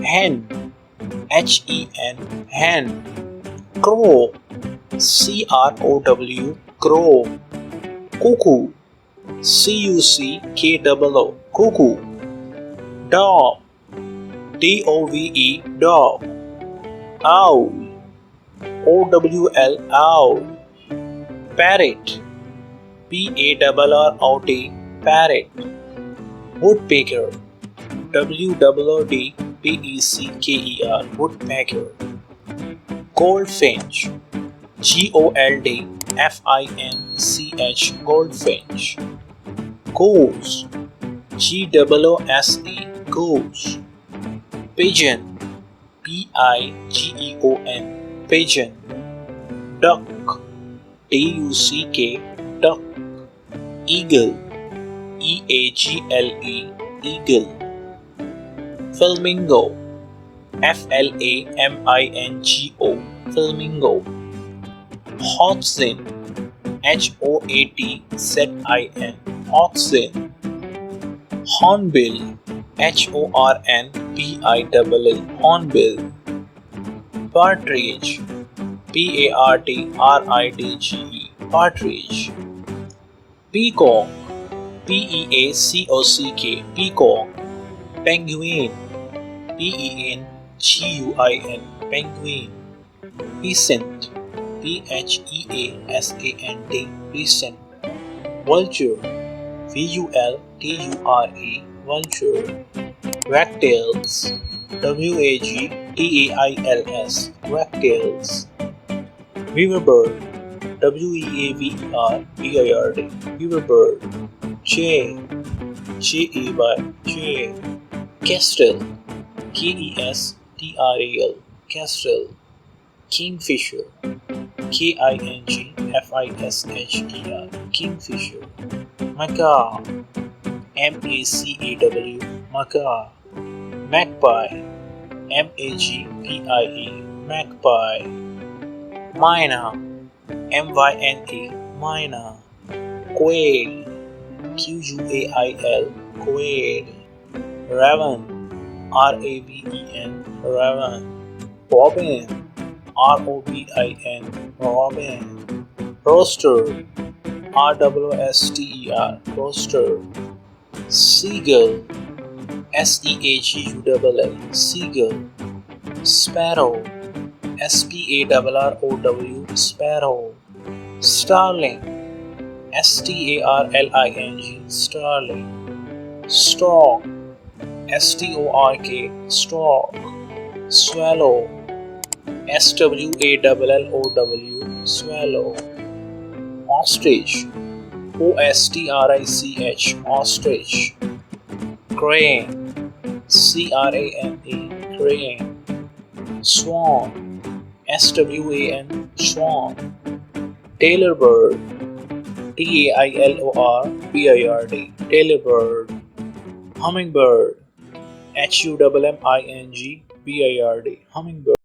Hen, hen, hen. Crow, crow, crow. Cuckoo, cuckoo, cuckoo. Dove, dove, dove. Owl, owl, owl. Parrot, parrot, parrot. Woodpecker, woodpecker, woodpecker. Goldfinch, goldfinch, goldfinch. Goose, goose, goose. Pigeon, pigeon, pigeon. Duck, duck, duck. Eagle, eagle, eagle. Flamingo, flamingo, flamingo. Hoatzin, hoatzin, hoatzin. Hornbill, hornbill, hornbill. Partridge, partridge, partridge. Peacock, peacock, peacock. Penguin, penguin, penguin. Peasant, peasant, peasant. Vulture, vulture, vulture. Wagtails, wagtails, wagtails. Weaverbird, weaverbird, Weaverbird. Jay, jay. Kestrel, kestrel, Kestrel. Kingfisher, kingfisher. Kingfisher. Macaw, macaw, macaw. Magpie, magpie. Myna, myna. Quail, quail, quail. Raven, raven, raven. Robin, robin, robin. Rooster, rwster, rooster. Seagull, seagull, seagull. Sparrow, sparrow, sparrow. Starling, starling, starling. Stork, stork, stork. Swallow, swallow, swallow. Ostrich, ostrich, ostrich. Crane, crane, crane. Swan, swan, swan. Tailorbird, tailor, Tailorbird. Hummingbird, humming, hummingbird.